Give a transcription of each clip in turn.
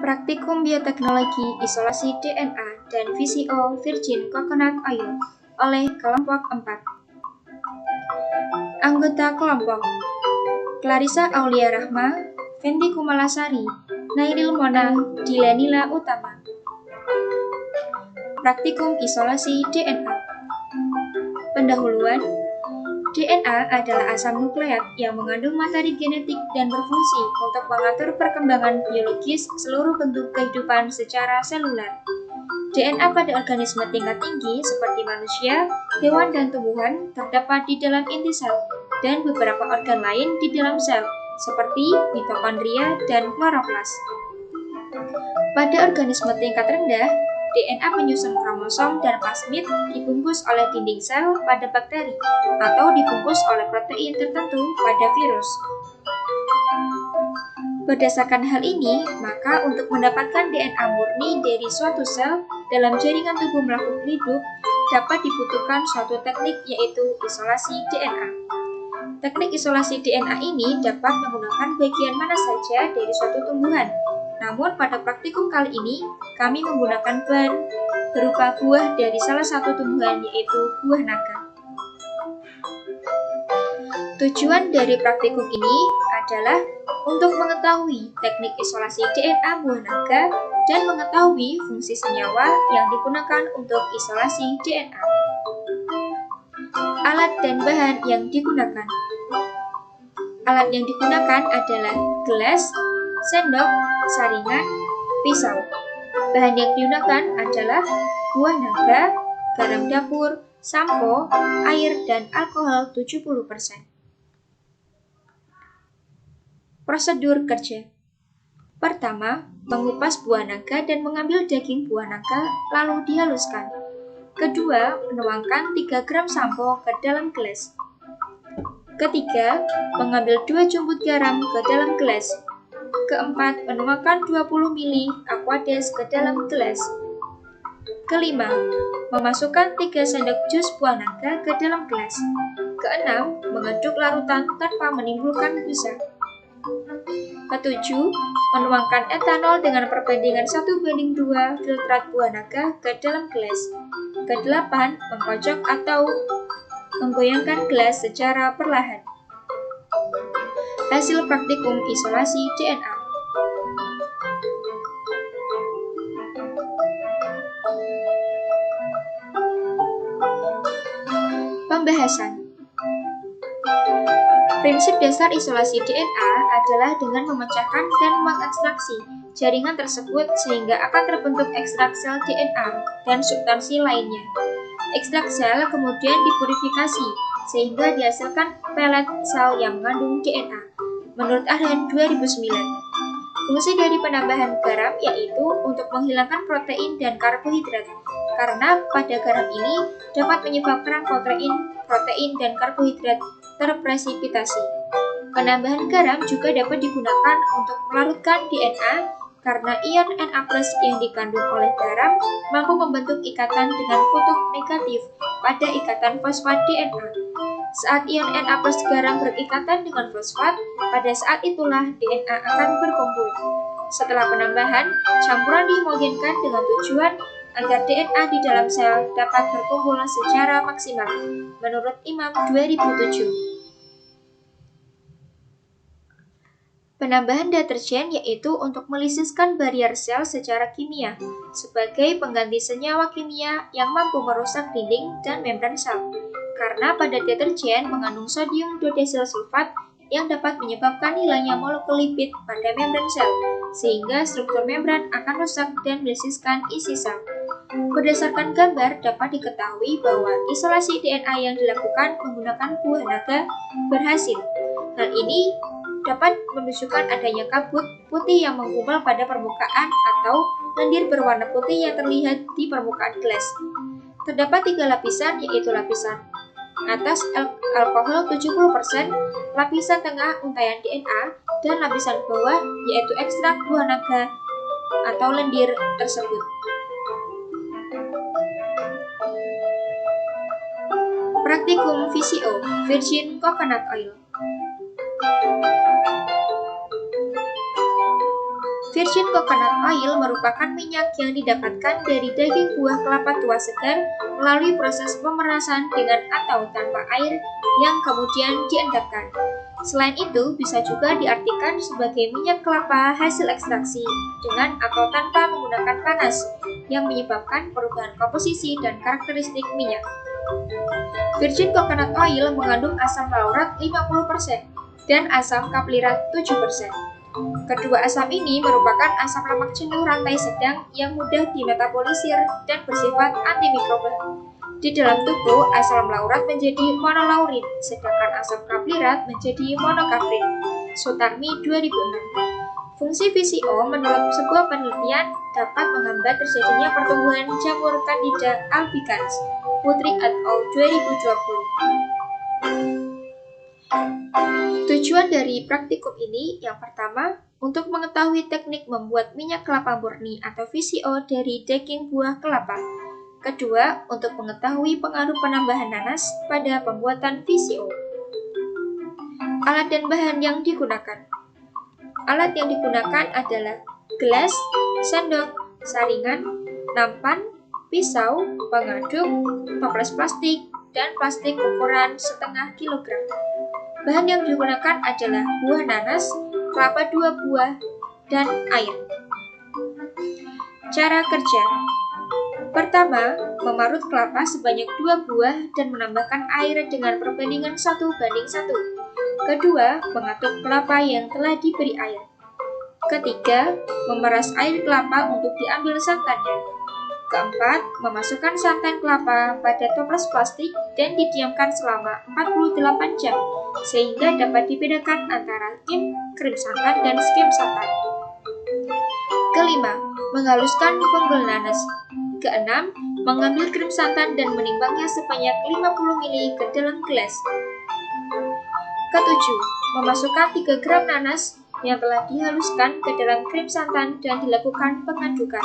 Praktikum Bioteknologi Isolasi DNA dan VCO Virgin Coconut Oil oleh kelompok 4. Anggota kelompok: Clarissa Aulia Rahma, Fendi Kumalasari, Nairil Mona, Dilanila Utama. Praktikum Isolasi DNA. Pendahuluan. DNA adalah asam nukleat yang mengandung materi genetik dan berfungsi untuk mengatur perkembangan biologis seluruh bentuk kehidupan secara seluler. DNA pada organisme tingkat tinggi seperti manusia, hewan, dan tumbuhan terdapat di dalam inti sel dan beberapa organ lain di dalam sel, seperti mitokondria dan kloroplas. Pada organisme tingkat rendah, DNA menyusun kromosom dan plasmid dibungkus oleh dinding sel pada bakteri atau dibungkus oleh protein tertentu pada virus. Berdasarkan hal ini, maka untuk mendapatkan DNA murni dari suatu sel dalam jaringan tubuh makhluk hidup dapat dibutuhkan suatu teknik, yaitu isolasi DNA. Teknik isolasi DNA ini dapat menggunakan bagian mana saja dari suatu tumbuhan. Namun pada praktikum kali ini, kami menggunakan bahan berupa buah dari salah satu tumbuhan, yaitu buah naga. Tujuan dari praktikum ini adalah untuk mengetahui teknik isolasi DNA buah naga dan mengetahui fungsi senyawa yang digunakan untuk isolasi DNA. Alat dan bahan yang digunakan. Alat yang digunakan adalah gelas, sendok, saringan, pisau. Bahan yang digunakan adalah buah naga, garam dapur, sampo, air, dan alkohol 70%. Prosedur kerja. Pertama, mengupas buah naga dan mengambil daging buah naga, lalu dihaluskan. Kedua, menuangkan 3 gram sampo ke dalam gelas. Ketiga, mengambil 2 jumput garam ke dalam gelas. Keempat, menuangkan 20 ml Aquades ke dalam gelas. Kelima, memasukkan 3 sendok jus buah naga ke dalam gelas. Keenam, mengaduk larutan tanpa menimbulkan busa. Ketujuh, menuangkan etanol dengan perbandingan 1:2 filtrat buah naga ke dalam gelas. Kedelapan, mengkocok atau menggoyangkan gelas secara perlahan. Hasil praktikum isolasi DNA. Pembahasan. Prinsip dasar isolasi DNA adalah dengan memecahkan dan mengekstraksi jaringan tersebut sehingga akan terbentuk ekstrak sel DNA dan substansi lainnya. Ekstrak sel kemudian dipurifikasi sehingga dihasilkan pelet sel yang mengandung DNA. Menurut Arhan 2009, fungsi dari penambahan garam yaitu untuk menghilangkan protein dan karbohidrat, karena pada garam ini dapat menyebabkan protein dan karbohidrat terpresipitasi. Penambahan garam juga dapat digunakan untuk melarutkan DNA karena ion Na+ yang dikandung oleh garam mampu membentuk ikatan dengan kutub negatif pada ikatan fosfat DNA. Saat ion Na+ garam berikatan dengan fosfat, pada saat itulah DNA akan berkumpul. Setelah penambahan, campuran dihomogenkan dengan tujuan agar DNA di dalam sel dapat berkumpul secara maksimal, menurut Imam 2007. Penambahan deterjen yaitu untuk melisiskan barrier sel secara kimia sebagai pengganti senyawa kimia yang mampu merusak dinding dan membran sel. Karena pada deterjen mengandung sodium dodesil sulfat yang dapat menyebabkan hilangnya molekul lipid pada membran sel, sehingga struktur membran akan rusak dan melisiskan isi sel. Berdasarkan gambar dapat diketahui bahwa isolasi DNA yang dilakukan menggunakan buah naga berhasil. Hal ini dapat menunjukkan adanya kabut putih yang menggumpal pada permukaan atau lendir berwarna putih yang terlihat di permukaan gelas. Terdapat 3 lapisan, yaitu lapisan atas alkohol 70%, lapisan tengah untaian DNA, dan lapisan bawah yaitu ekstrak buah naga atau lendir tersebut. Praktikum VCO Virgin Coconut Oil. Virgin coconut oil merupakan minyak yang didapatkan dari daging buah kelapa tua segar melalui proses pemerasan dengan atau tanpa air yang kemudian diendapkan. Selain itu, bisa juga diartikan sebagai minyak kelapa hasil ekstraksi dengan atau tanpa menggunakan panas yang menyebabkan perubahan komposisi dan karakteristik minyak. Virgin coconut oil mengandung asam laurat 50% dan asam kaplirat 7%. Kedua asam ini merupakan asam lemak jenuh rantai sedang yang mudah dimetabolisir dan bersifat antimikrobal. Di dalam tubuh, asam laurat menjadi monolaurin, sedangkan asam kaplirat menjadi monokaprit. Sutarmi 2006. Fungsi VCO menurut sebuah penelitian dapat menghambat terjadinya pertumbuhan jamur Candida albicans. Putri et al. 2020. Tujuan dari praktikum ini yang pertama, untuk mengetahui teknik membuat minyak kelapa murni atau VCO dari daging buah kelapa. Kedua, untuk mengetahui pengaruh penambahan nanas pada pembuatan VCO. Alat dan bahan yang digunakan. Alat yang digunakan adalah gelas, sendok, saringan, nampan, pisau, pengaduk, toples plastik, dan plastik ukuran setengah kilogram. Bahan yang digunakan adalah buah nanas, kelapa 2 buah, dan air. Cara kerja. Pertama, memarut kelapa sebanyak 2 buah dan menambahkan air dengan perbandingan 1:1. Kedua, mengaduk kelapa yang telah diberi air. Ketiga, memeras air kelapa untuk diambil santannya. Keempat, memasukkan santan kelapa pada toples plastik dan didiamkan selama 48 jam, sehingga dapat dibedakan antara krim santan dan skim santan. Kelima, menghaluskan penggel nanas. Keenam, mengambil krim santan dan menimbangnya sebanyak 50 ml ke dalam gelas. Ketujuh, memasukkan 3 gram nanas yang telah dihaluskan ke dalam krim santan dan dilakukan pengadukan.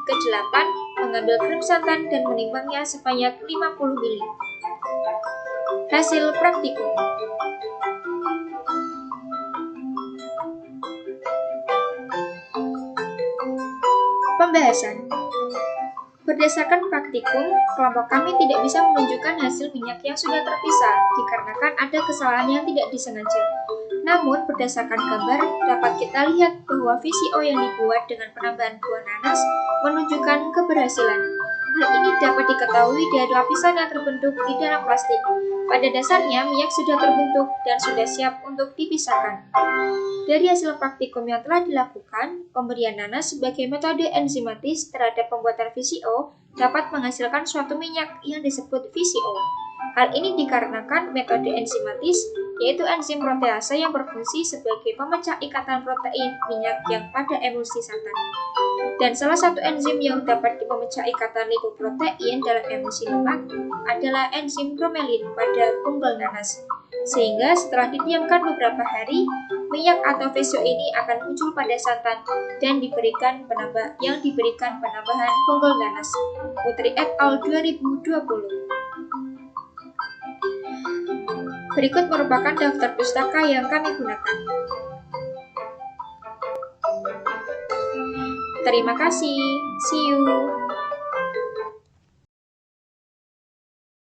Kedelapan, mengambil krim santan dan menimbangnya sebanyak 50 ml. Hasil praktikum. Pembahasan. Berdasarkan praktikum, kelompok kami tidak bisa menunjukkan hasil minyak yang sudah terpisah dikarenakan ada kesalahan yang tidak disengaja. Namun, berdasarkan gambar, dapat kita lihat bahwa VCO yang dibuat dengan penambahan buah nanas menunjukkan keberhasilan. Hal ini dapat diketahui dari lapisan yang terbentuk di dalam plastik. Pada dasarnya, minyak sudah terbentuk dan sudah siap untuk dipisahkan. Dari hasil praktikum yang telah dilakukan, pemberian nanas sebagai metode enzimatis terhadap pembuatan VCO dapat menghasilkan suatu minyak yang disebut VCO. Hal ini dikarenakan metode enzimatis, yaitu enzim protease yang berfungsi sebagai pemecah ikatan protein minyak yang pada emulsi santan. Dan salah satu enzim yang dapat memecah ikatan lipoprotein dalam emulsi lemak adalah enzim bromelin pada unggul nanas. Sehingga setelah didiamkan beberapa hari, minyak atau VCO ini akan muncul pada santan dan diberikan penambahan unggul nanas. Putri et al. 2020. Berikut merupakan daftar pustaka yang kami gunakan. Terima kasih. See you.